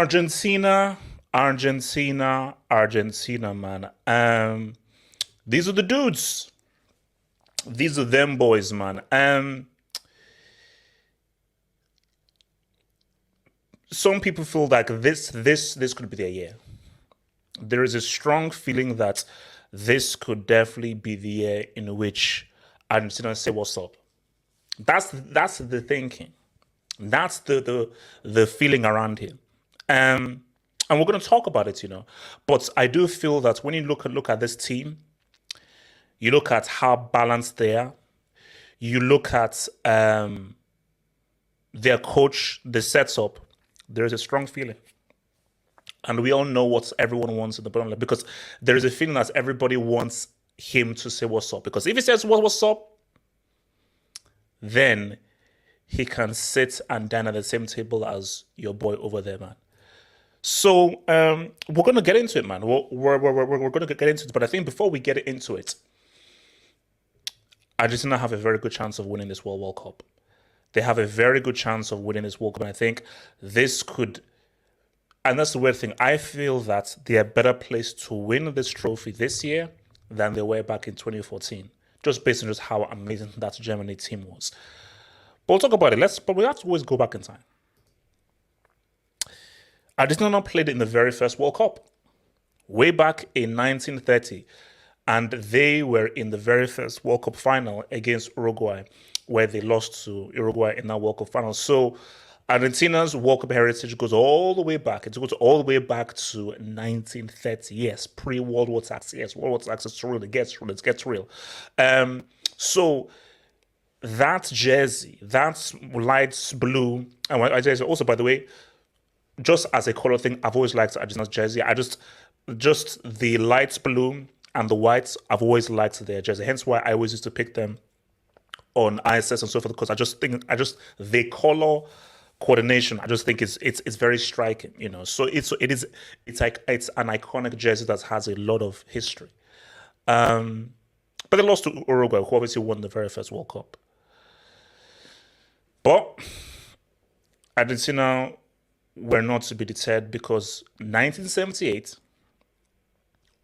Argentina, man. These are the dudes. These are them boys, man. Some people feel like this could be their year. There is a strong feeling that this could definitely be the year in which Argentina say what's up. That's the thinking. That's the feeling around here. And we're going to talk about it. But I do feel that when you look at this team, you look at how balanced they are, you look at their coach, the setup, there is a strong feeling. And we all know what everyone wants in the bottom line, because there is a feeling that everybody wants him to say what's up. Because if he says what's up, then he can sit and dine at the same table as your boy over there, man. So we're going to get into it, man. We're going to get into it. But I think before we get into it, Argentina have a very good chance of winning this World Cup. They have a very good chance of winning this World Cup. And I think this could, and that's the weird thing, I feel that they are better placed to win this trophy this year than they were back in 2014. Just based on just how amazing that Germany team was. But we'll talk about it. But we have to always go back in time. Argentina played in the very first World Cup, way back in 1930. And they were in the very first World Cup final against Uruguay, where they lost to Uruguay in that World Cup final. So Argentina's World Cup heritage goes all the way back. It goes all the way back to 1930. Yes, pre-World War tax. Yes, World War tax is real. It gets real. It gets real. So that jersey, that light blue, and I jersey also, by the way, just as a color thing, I've always liked Argentina's jersey. Just the light blue and the whites, I've always liked their jersey. Hence why I always used to pick them on ISS and so forth, because the color coordination, I just think it's very striking, So it's an iconic jersey that has a lot of history. But they lost to Uruguay, who obviously won the very first World Cup. But Argentina were not to be deterred, because 1978,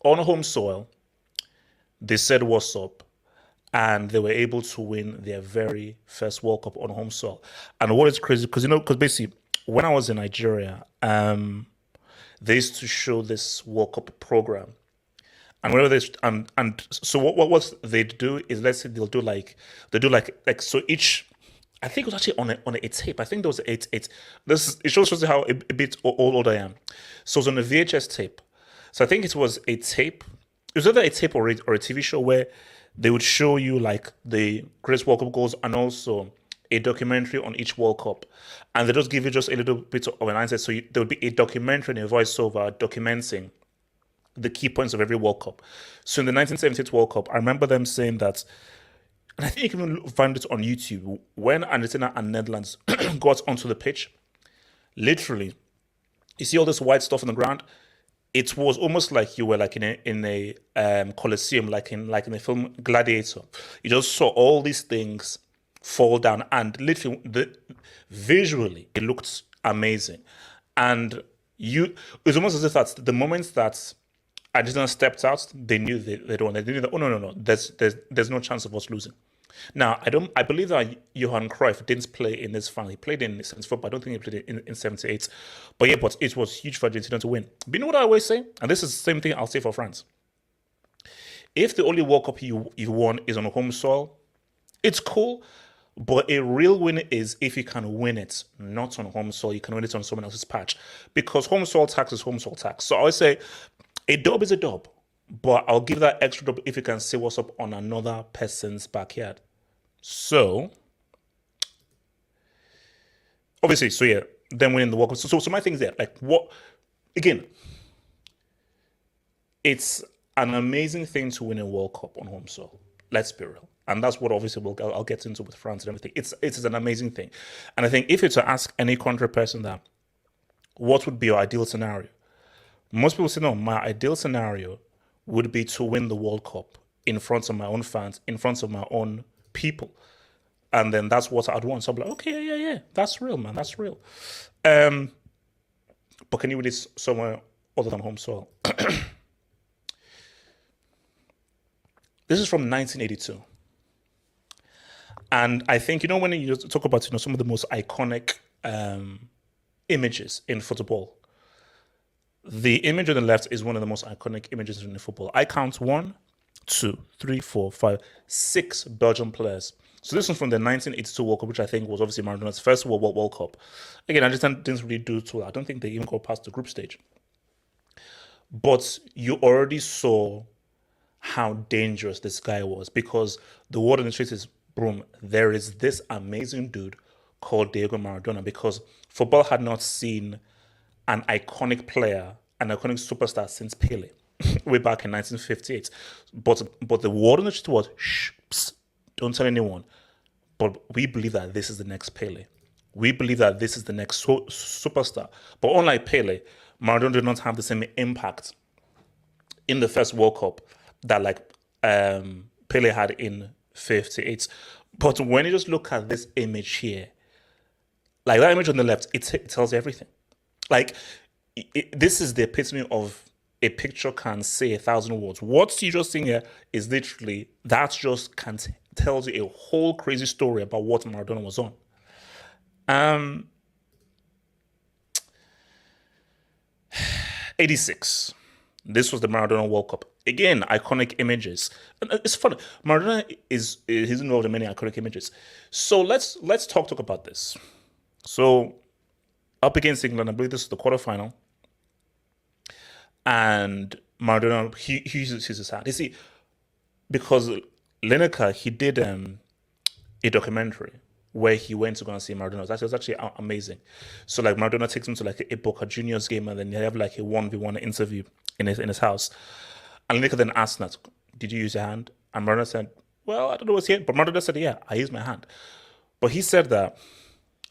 on home soil, they said what's up, and they were able to win their very first World Cup on home soil. And what is crazy, because basically, when I was in Nigeria, they used to show this World Cup program. And whenever they so what they do is, let's say they do like so each, I think it was actually on a tape. I think there was eight. This it shows how a bit old I am. So it was on a VHS tape. So I think it was a tape. It was either a tape or a TV show where they would show you like the greatest World Cup goals and also a documentary on each World Cup. And they just give you just a little bit of an answer. So there would be a documentary and a voiceover documenting the key points of every World Cup. So in the 1978 World Cup, I remember them saying that, and I think you can find it on YouTube, when Argentina and Netherlands got onto the pitch, literally, you see all this white stuff on the ground. It was almost like you were like in a Colosseum, like in the film Gladiator. You just saw all these things fall down, and literally, visually, it looked amazing. And it's almost as if that's the moment that Argentina stepped out, they knew they don't. They knew that, oh no, there's no chance of us losing. Now, I believe that Johan Cruyff didn't play in this final. He played in 74, but I don't think he played in 78. But yeah, but it was huge for Argentina to win. But you know what I always say? And this is the same thing I'll say for France. If the only World Cup you won is on home soil, it's cool. But a real win is if you can win it, not on home soil. You can win it on someone else's patch. Because home soil tax is home soil tax. So I always say a dub is a dub. But I'll give that extra dub if you can say what's up on another person's backyard. So, obviously, so yeah, then winning the World Cup. So my thing is there, like what, again, it's an amazing thing to win a World Cup on home soil. Let's be real. And that's what obviously I'll get into with France and everything. It's an amazing thing. And I think if you're to ask any country person that, what would be your ideal scenario? Most people say, no, my ideal scenario would be to win the World Cup in front of my own fans, in front of my own people. And then that's what I'd want. So I'm like, okay, yeah, that's real, man. That's real. but can you win it somewhere other than home soil? This is from 1982. And I think, when you talk about, some of the most iconic images in football, the image on the left is one of the most iconic images in football. I count 1, 2, 3, 4, 5, 6 Belgian players. So this one's from the 1982 World Cup, which I think was obviously Maradona's first World Cup. Again, Argentina didn't really do too well. I don't think they even got past the group stage. But you already saw how dangerous this guy was, because the word on the street is, boom, there is this amazing dude called Diego Maradona, because football had not seen an iconic player, an iconic superstar since Pele, way back in 1958. But the word on the street was, shh, psst, don't tell anyone. But we believe that this is the next Pele. We believe that this is the next superstar. But unlike Pele, Maradona did not have the same impact in the first World Cup that Pele had in 58. But when you just look at this image here, like that image on the left, it tells you everything. Like, this is the epitome of a picture can say 1,000 words. What you just seeing here is literally, that just tells you a whole crazy story about what Maradona was on. 86. This was the Maradona World Cup. Again, iconic images. And it's funny. Maradona he's involved in many iconic images. So let's talk about this. So up against England, I believe this is the quarterfinal. And Maradona, he uses his hand. You see, because Lineker, he did a documentary where he went to go and see Maradona. That was actually amazing. So Maradona takes him to a Boca Juniors game, and then they have a 1v1 interview in his house. And Lineker then asked that, did you use your hand? And Maradona said, well, I don't know what's here. But Maradona said, yeah, I used my hand. But he said that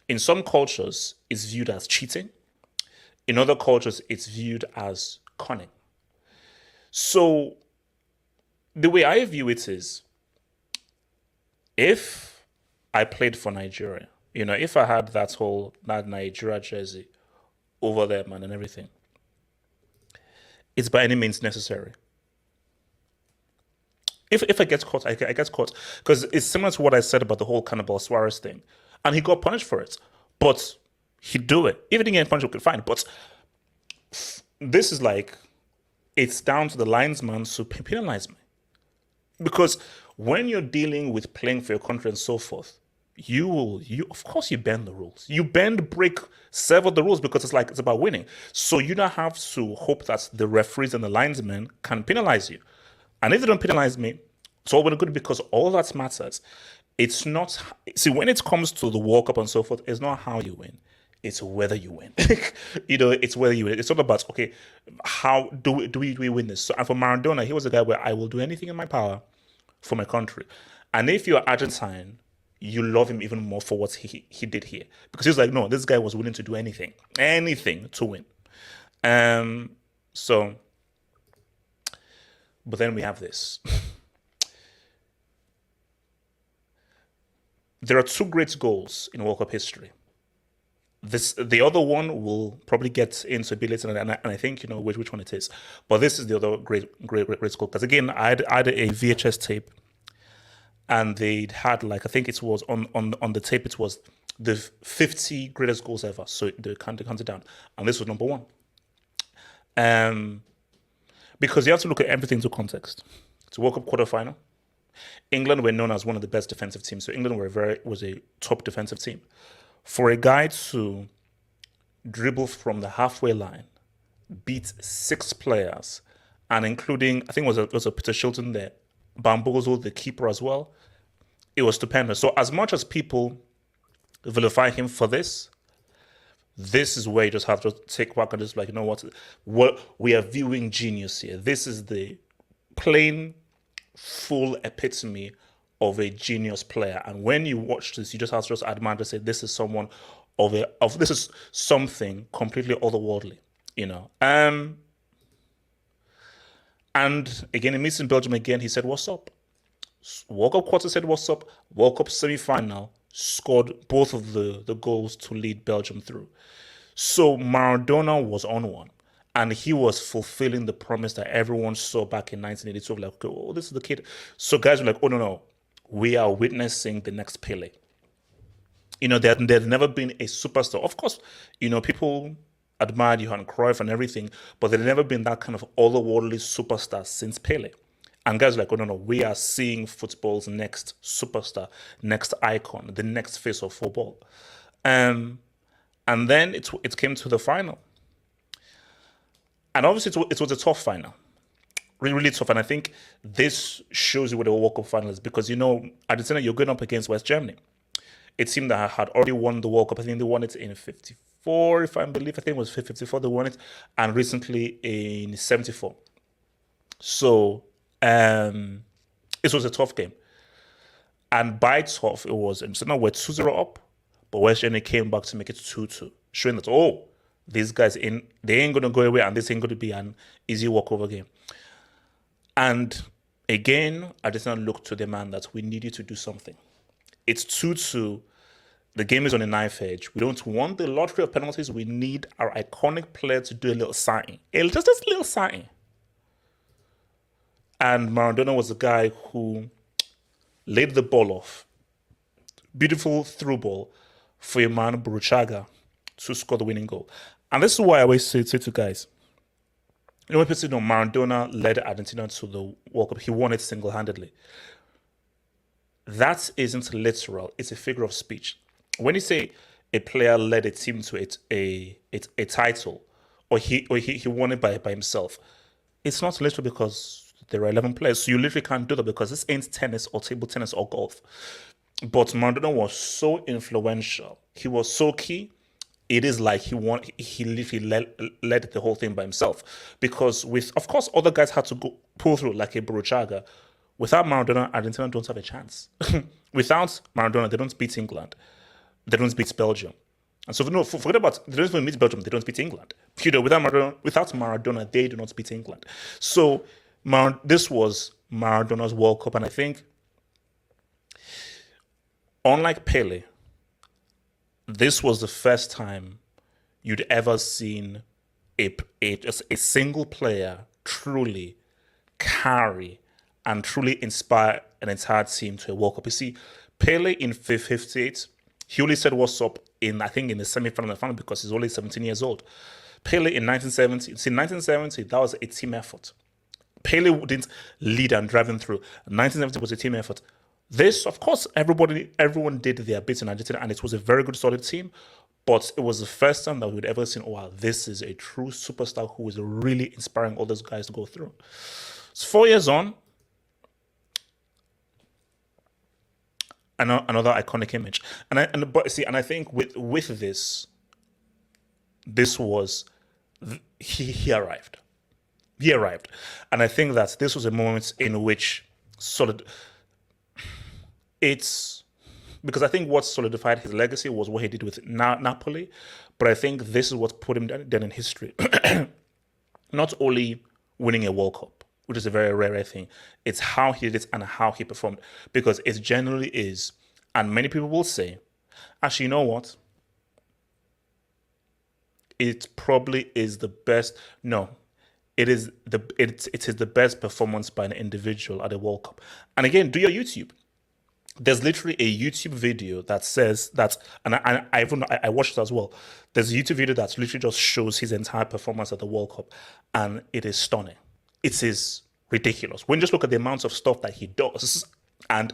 in some cultures, it's viewed as cheating. In other cultures, it's viewed as cunning. So the way I view it is, if I played for Nigeria, if I had that Nigeria jersey over there, man, and everything, it's by any means necessary. If I get caught, I get caught. Because it's similar to what I said about the whole Cannibal Suarez thing. And he got punished for it. But he'd do it. If he didn't get punished, we could fine. But this is it's down to the linesman to penalize me. Because when you're dealing with playing for your country and so forth, of course you bend the rules. You bend, break several of the rules, because it's about winning. So you don't have to hope that the referees and the linesmen can penalize you. And if they don't penalize me, it's all well and good, because all that matters. It's not, see, when it comes to the World Cup and so forth, it's not how you win. It's whether you win. It's whether you win. It's all about, okay, how do we win this? So, and for Maradona, he was a guy where I will do anything in my power for my country. And if you're Argentine, you love him even more for what he did here. Because he's like, no, this guy was willing to do anything to win. But then we have this. There are 2 great goals in World Cup history. The other one will probably get into a bit later, and I think you know which one it is. But this is the other great goal. Because again, I had a VHS tape, and they had I think it was on the tape, it was the 50 greatest goals ever. So they counted down, and this was number 1. Because you have to look at everything to context. It's a World Cup quarterfinal. England were known as one of the best defensive teams. So England was a top defensive team. For a guy to dribble from the halfway line, beat 6 players, and including, I think it was a Peter Shilton there, bamboozled the keeper as well, it was stupendous. So as much as people vilify him for this is where you just have to take back and just you know what we are viewing genius here. This is the plain, full epitome of a genius player. And when you watch this, you just have to just admire to say this is someone this is something completely otherworldly, you know. And again, in meeting Belgium again, he said, "What's up?" World Cup quarter said, "What's up?" World Cup semi-final, scored both of the goals to lead Belgium through. So Maradona was on one. And he was fulfilling the promise that everyone saw back in 1982. Like, okay, oh, this is the kid. So guys were like, oh, no, no. We are witnessing the next Pele. There's never been a superstar. Of course, people admired Johan Cruyff and everything, but there's never been that kind of otherworldly superstar since Pele. And guys are like, oh, no, no, we are seeing football's next superstar, next icon, the next face of football. And then it came to the final. And obviously, it was a tough final. Really, really tough. And I think this shows you what a World Cup final is because, Argentina, you're going up against West Germany. A team that had already won the World Cup. I think they won it in 54, if I believe. I think it was 54 they won it. And recently in 74. So it was a tough game. And by tough, it was, so now we're 2-0 up. But West Germany came back to make it 2-2. Showing that, these guys, they ain't going to go away and this ain't going to be an easy walkover game. And again, Argentina looked to the man that we need you to do something. It's 2-2. The game is on the knife edge. We don't want the lottery of penalties. We need our iconic player to do a little sign. Just a little sign. And Maradona was the guy who laid the ball off. Beautiful through ball for your man Burruchaga to score the winning goal. And this is why I always say to guys, when people say, Maradona led Argentina to the World Cup. He won it single-handedly. That isn't literal. It's a figure of speech. When you say a player led a team to a title, or he won it by himself, it's not literal because there are 11 players. So you literally can't do that because this ain't tennis or table tennis or golf. But Maradona was so influential. He was so key. It is like he literally led the whole thing by himself. Because of course, other guys had to pull through, like a Burruchaga. Without Maradona, Argentina don't have a chance. Without Maradona, they don't beat England. They don't beat Belgium. And so, forget about, they don't even beat Belgium, they don't beat England. Without Maradona, they do not beat England. So, this was Maradona's World Cup. And I think, unlike Pele, this was the first time you'd ever seen a single player truly carry and truly inspire an entire team to a World Cup. You see, Pele in 58, he only said what's up in the semi-final and final because he's only 17 years old. Pele in 1970, that was a team effort. Pele didn't lead and drive them through. 1970 was a team effort. This, of course, everyone did their bit in Argentina, and it was a very good, solid team. But it was the first time that we'd ever seen, wow, this is a true superstar who is really inspiring all those guys to go through. It's 4 years on. Another iconic image. And I think with this was he arrived. He arrived. And I think that this was a moment in which it's because I think what solidified his legacy was what he did with Napoli, but I think this is what put him down in history. Not only winning a World Cup, which is a very rare thing, it's how he did it and how he performed, because it generally is, and many people will say, actually, you know what? It probably is the best. No, it is the best performance by an individual at a World Cup. And again, do your YouTube. There's literally a YouTube video that says that, and I watched it as well. There's a YouTube video that literally just shows his entire performance at the World Cup, and it is stunning. It is ridiculous. When you just look at the amounts of stuff that he does, and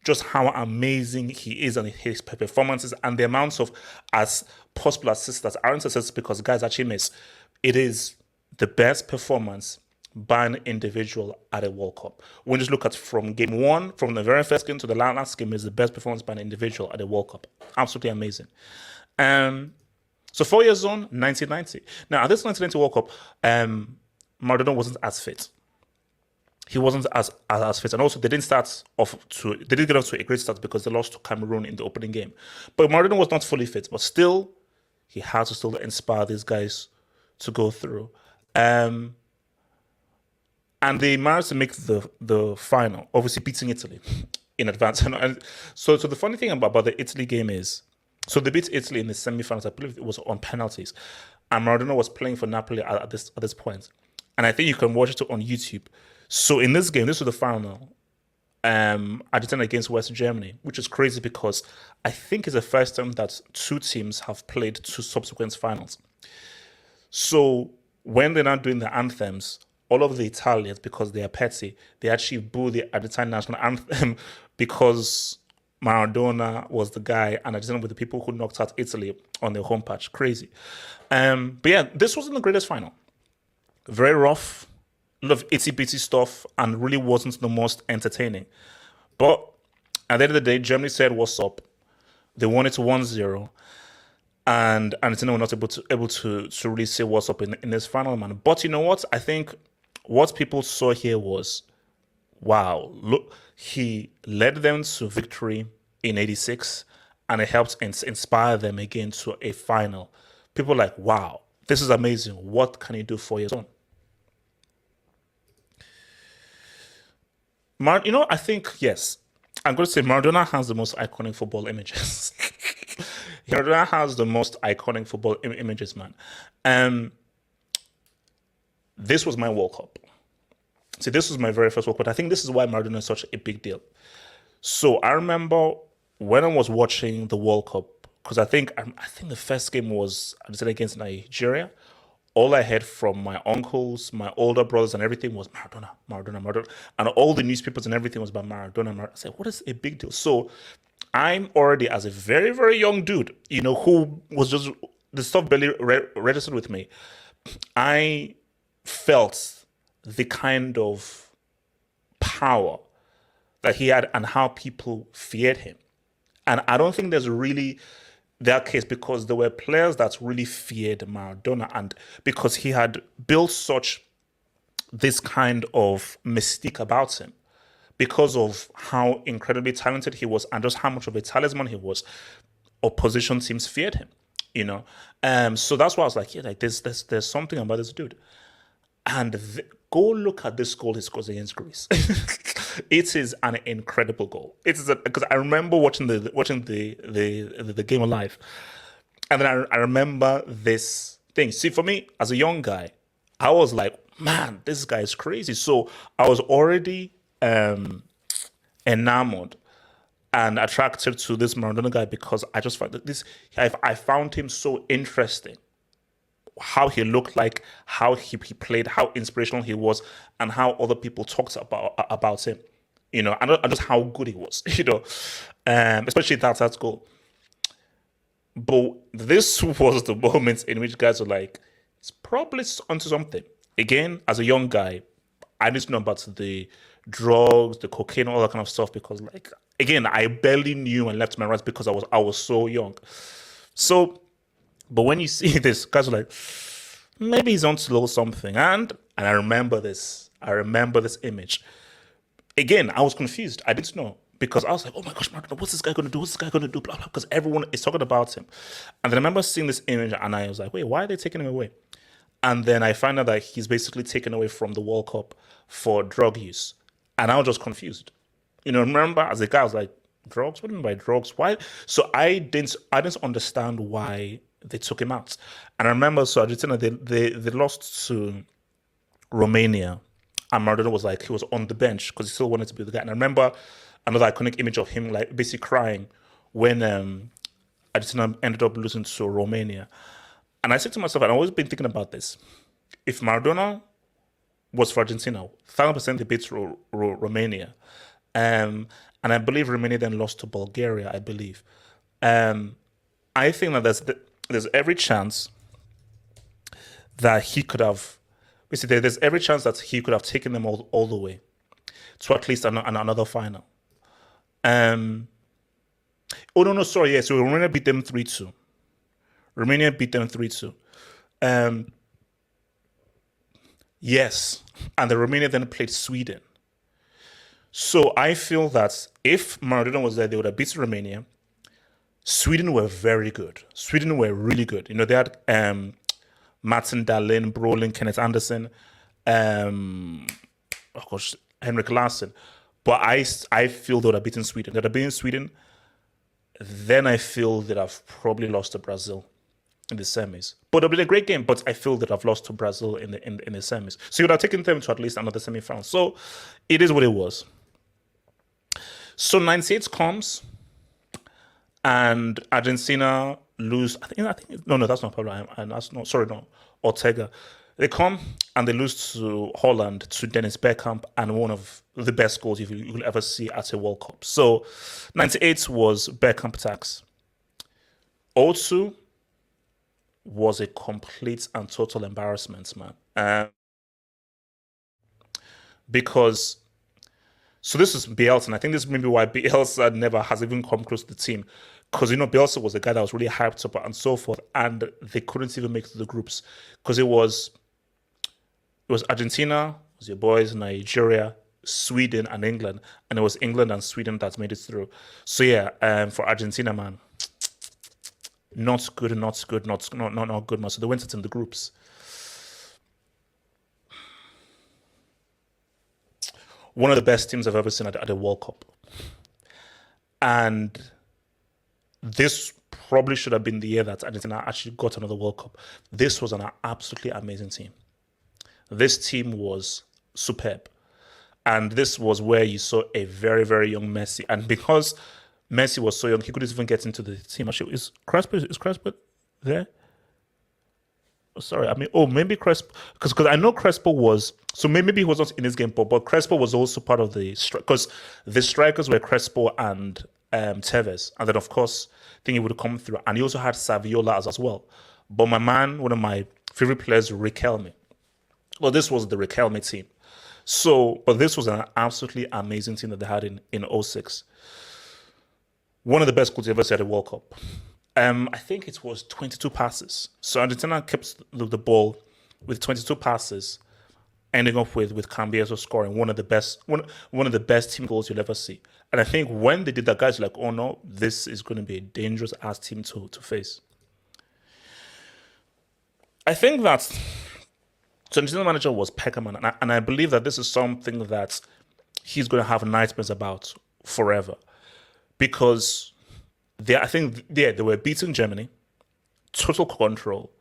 just how amazing he is and his performances, and the amounts of as possible assists that aren't assists because guys actually miss. It is the best performance by an individual at a World Cup. When you just look at from game one, from the very first game to the last game, is the best performance by an individual at a World Cup. Absolutely amazing. So 4 years on, 1990. Now, at this 1990 World Cup, Maradona wasn't as fit. He wasn't as fit. And also, they didn't get off to a great start because they lost to Cameroon in the opening game. But Maradona was not fully fit. But still, he had to still inspire these guys to go through. And they managed to make the final, obviously beating Italy in advance. And so the funny thing about the Italy game is So they beat Italy in the semi-finals. I believe it was on penalties, and Maradona was playing for Napoli at this point. And I think you can watch it on YouTube. So in this game, this was the final. Argentina against West Germany, which is crazy because I think it's the first time that two teams have played two subsequent finals. So when they're not doing the anthems, all of the Italians, because they are petty, they actually boo the Argentine national anthem because Maradona was the guy and Argentina were the people who knocked out Italy on their home patch. Crazy. But yeah, this wasn't the greatest final. Very rough, a lot of itty bitty stuff, and really wasn't the most entertaining. But at the end of the day, Germany said, "What's up?" They won it 1-0, and Argentina were not able to really say what's up in this final, man. But you know what? I think what people saw here was, wow, look, he led them to victory in '86, and it helped inspire them again to a final. People are like, wow, this is amazing. What can he do for your son? I think, yes, I'm going to say Maradona has the most iconic football images. Maradona has the most iconic football images, man. Um, this was my World Cup. See, this was my very first World Cup. I think this is why Maradona is such a big deal. So I remember when I was watching the World Cup, because I think the first game was Argentina against Nigeria. All I heard from my uncles, my older brothers, and everything was Maradona, Maradona, Maradona, and all the newspapers and everything was about Maradona. Maradona. I said, what is a big deal? So I'm already as a very very young dude, who was just the stuff barely registered with me. I felt the kind of power that he had and how people feared him. And I don't think there's really that case because there were players that really feared Maradona, and because he had built such this kind of mystique about him because of how incredibly talented he was and just how much of a talisman he was, opposition teams feared him, you know. So that's why I was like, yeah, like there's something about this dude. And go look at this goal he scores against Greece. It is an incredible goal. It is because I remember watching the game live, and then I remember this thing. See, for me as a young guy, I was like, man, this guy is crazy. So I was already enamored and attracted to this Maradona guy because I just found that I found him so interesting, how he looked like, how he played, how inspirational he was, and how other people talked about him, and just how good he was, especially that goal. But this was the moment in which guys were like, it's probably onto something. Again, as a young guy, I didn't know about the drugs, the cocaine, all that kind of stuff because, like, again, I barely knew and left my rights because I was so young. So, but when you see this, guys are like, maybe he's on to a little something. And I remember this. I remember this image. Again, I was confused. I didn't know because I was like, oh my gosh, Maradona, what's this guy going to do? What's this guy going to do? Blah, blah, because everyone is talking about him. And then I remember seeing this image and I was like, wait, why are they taking him away? And then I find out that he's basically taken away from the World Cup for drug use. And I was just confused. Remember as a guy, I was like, drugs? What do you mean by drugs? Why? So I didn't understand why they took him out. And I remember, so Argentina, they lost to Romania. And Maradona was like, he was on the bench because he still wanted to be the guy. And I remember another iconic image of him, like basically crying when Argentina ended up losing to Romania. And I said to myself, and I've always been thinking about this, if Maradona was for Argentina, 1,000% they beat Romania. And I believe Romania then lost to Bulgaria, I believe. I think that there's every chance that he could have, basically, there's every chance that he could have taken them all the way to at least another final. Oh, no, sorry, yeah, so Romania beat them 3-2. Romania beat them 3-2. Yes, and the Romania then played Sweden. So I feel that if Maradona was there, they would have beaten Romania. Sweden were very good. Sweden were really good. They had Martin Dahlin, Brolin, Kenneth Anderson, Henrik Larsson. But I feel they would have beaten Sweden. They would have beaten Sweden. then I feel that I've probably lost to Brazil in the semis. But it'll be a great game, but I feel that I've lost to Brazil in the semis. So you would have taken them to at least another semi-final. So it is what it was. So 98 comes and Argentina lose. No, that's not Pablo. And that's not, sorry, no, Ortega. They come and they lose to Holland, to Dennis Bergkamp, and one of the best goals you will ever see at a World Cup. So 98 was Bergkamp attacks. 02 was a complete and total embarrassment, man. Because, so this is Bielsa, and I think this is maybe why Bielsa never has even come close to the team. Because, Bielsa was a guy that was really hyped up and so forth, and they couldn't even make it to the groups. Because it was Argentina, it was your boys, Nigeria, Sweden, and England. And it was England and Sweden that made it through. So yeah, for Argentina, man, not good, not good, not good, man. So they went it in the groups. One of the best teams I've ever seen at a World Cup. And this probably should have been the year that Argentina actually got another World Cup. This was an absolutely amazing team. This team was superb. And this was where you saw a very, very young Messi. And because Messi was so young, he couldn't even get into the team. Actually, is Crespo there? Oh, sorry, maybe Crespo, because I know Crespo was, so maybe he was not in this game, but Crespo was also part of the, because the strikers were Crespo and Tevez. And then, of course, I think he would come through. And he also had Saviola as well. But my man, one of my favorite players, Riquelme. Well, this was the Riquelme team. So, but this was an absolutely amazing team that they had in 06. One of the best goals you ever see at a World Cup. I think it was 22 passes. So Argentina kept the ball with 22 passes, ending up with Cambiaso scoring one of the best team goals you'll ever see. And I think when they did that, guys were like, oh no, this is going to be a dangerous ass team to face. I think that so the general manager was Peckerman, and I believe that this is something that he's going to have nightmares about forever, because they were beating Germany, total control,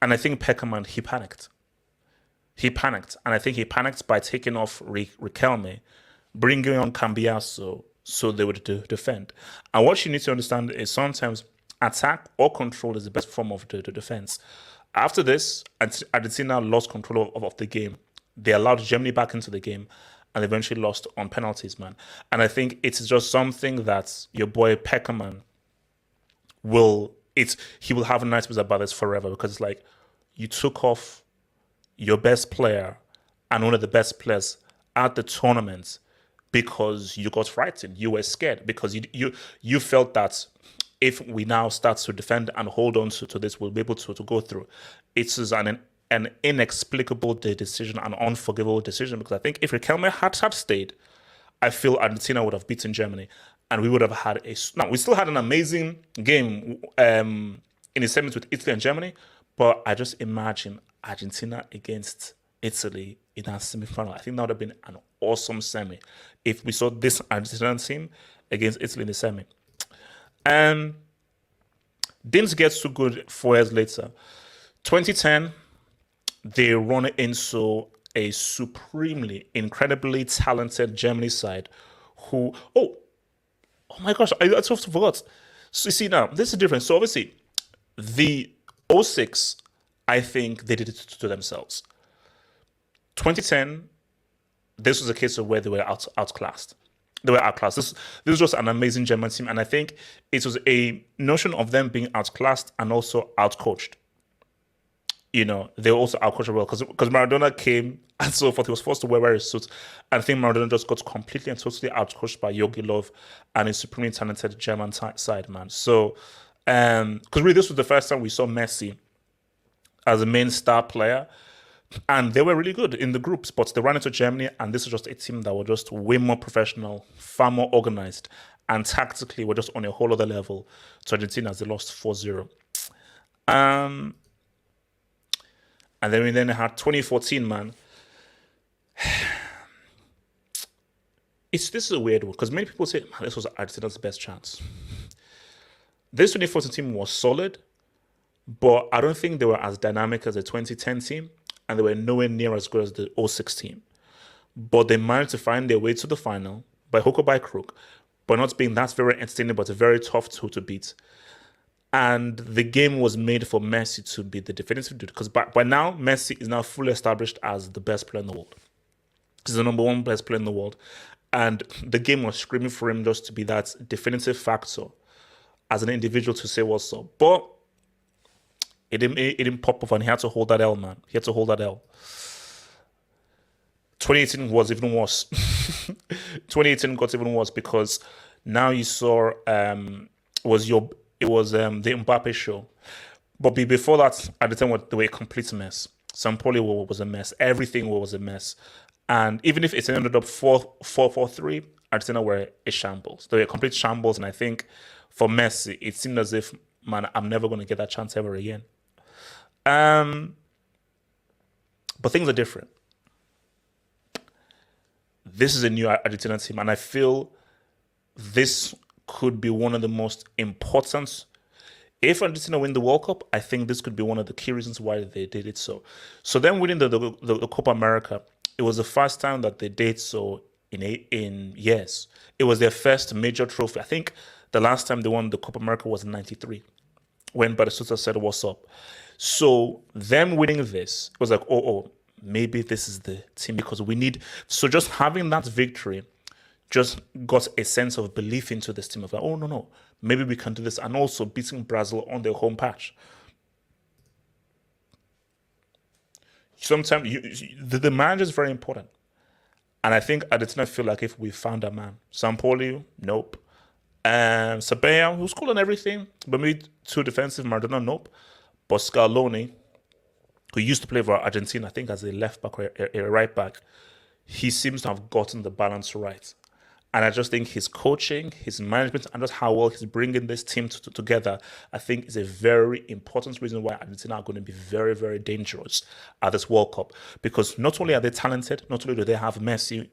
and I think Peckerman, he panicked. And I think he panicked by taking off Riquelme, bringing on Cambiaso so they would defend. And what you need to understand is sometimes attack or control is the best form of the defense. After this, Argentina lost control of the game. They allowed Germany back into the game and eventually lost on penalties, man. And I think it's just something that your boy Peckerman he will have nightmares about this forever, because it's like you took off your best player and one of the best players at the tournament because you got frightened. You were scared because you felt that if we now start to defend and hold on to this, we'll be able to go through. It is an inexplicable decision, an unforgivable decision, because I think if Riquelme had stayed, I feel Argentina would have beaten Germany, and we would have had we still had an amazing game in the semis with Italy and Germany, but I just imagine Argentina against Italy in our semi-final. I think that would have been an awesome semi if we saw this Argentinian team against Italy in the semi. Didn't get so good 4 years later. 2010, they run into a supremely, incredibly talented Germany side who, oh my gosh, I totally forgot. So you see now, this is different. So obviously, the 06, I think they did it to themselves. 2010, this was a case of where they were outclassed. They were outclassed. This was just an amazing German team, and I think it was a notion of them being outclassed and also outcoached. They were also outcoached as well, because Maradona came and so forth. He was forced to wear his suits, and I think Maradona just got completely and totally outcoached by Jogi Löw and his supremely talented German side, man. So, because really this was the first time we saw Messi as a main star player. And they were really good in the groups, but they ran into Germany, and this is just a team that were just way more professional, far more organized, and tactically were just on a whole other level to Argentina as they lost 4-0. And then we had 2014, man. This is a weird one, because many people say, man, this was Argentina's best chance. This 2014 team was solid, but I don't think they were as dynamic as the 2010 team, and they were nowhere near as good as the 06 team. But they managed to find their way to the final by hook or by crook, but not being that very entertaining, but a very tough tool to beat. And the game was made for Messi to be the definitive dude, because by now, Messi is now fully established as the best player in the world. He's the number one best player in the world. And the game was screaming for him just to be that definitive factor as an individual to say what's up. But it didn't pop off, and he had to hold that L, man. He had to hold that L. 2018 was even worse. 2018 got even worse because now you saw the Mbappe show. But before that, at the time, they were a complete mess. Sampoli was a mess. Everything was a mess. And even if it ended up 4-4-3, Argentina were a shambles. They were a complete shambles. And I think for Messi, it seemed as if, man, I'm never going to get that chance ever again. But things are different. This is a new Argentina team, and I feel this could be one of the most important. If Argentina win the World Cup, I think this could be one of the key reasons why they did it so. So then winning the Copa America, it was the first time that they did so in years. It was their first major trophy. I think the last time they won the Copa America was in '93, when Batistuta said, "What's up?" So them winning this, it was like, maybe this is the team, because we need. So just having that victory just got a sense of belief into this team of like, no, maybe we can do this. And also beating Brazil on their home patch. Sometimes the manager is very important. And I think Argentina feel like if we found a man. Sampoli, nope. Sabella, who's cool and everything, but maybe too defensive. Maradona, nope. But Scaloni, who used to play for Argentina, I think as a left back or a right back, he seems to have gotten the balance right. And I just think his coaching, his management, and just how well he's bringing this team together, I think is a very important reason why Argentina are going to be very, very dangerous at this World Cup. Because not only are they talented, not only do they have Messi,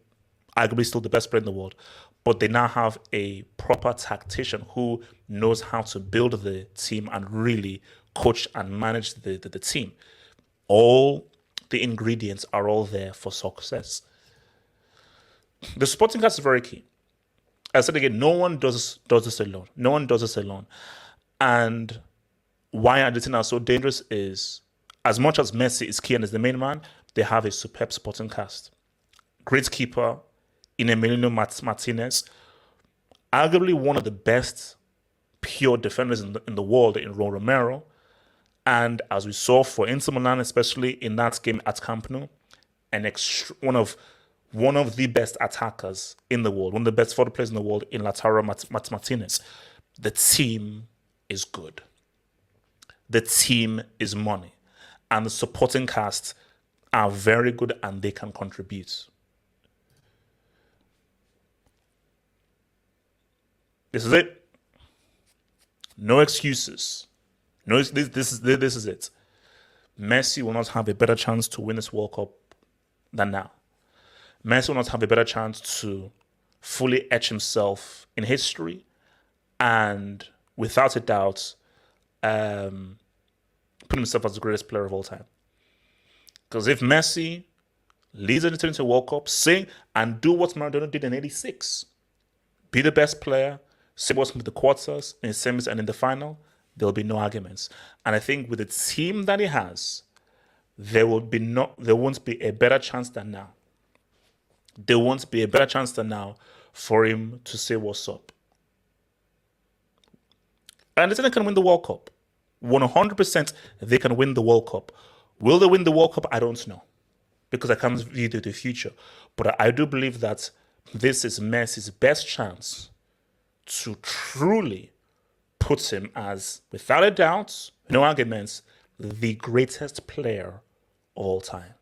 arguably still the best player in the world, but they now have a proper tactician who knows how to build the team and really coach and manage the team. All the ingredients are all there for success. The supporting cast is very key. I said again, no one does this alone. No one does this alone. And why Argentina are so dangerous is, as much as Messi is key and is the main man, they have a superb supporting cast. Great keeper, Emiliano Martinez, arguably one of the best pure defenders in the world in Romero. And as we saw for Inter Milan, especially in that game at Camp Nou, one of the best attackers in the world, one of the best forward players in the world in Lautaro Martinez. The team is good. The team is money. And the supporting cast are very good and they can contribute. This is it. No excuses. No, this is it. Messi will not have a better chance to win this World Cup than now. Messi will not have a better chance to fully etch himself in history and, without a doubt, put himself as the greatest player of all time. Because if Messi leads Argentina to a World Cup, sing and do what Maradona did in '86, be the best player, say what's in the quarters, in the semis, and in the final, there'll be no arguments. And I think with the team that he has, there won't be a better chance than now. There won't be a better chance than now for him to say what's up. And Argentina can win the World Cup. 100% they can win the World Cup. Will they win the World Cup? I don't know, because I can't view the future. But I do believe that this is Messi's best chance to truly put him as, without a doubt, no arguments, the greatest player of all time.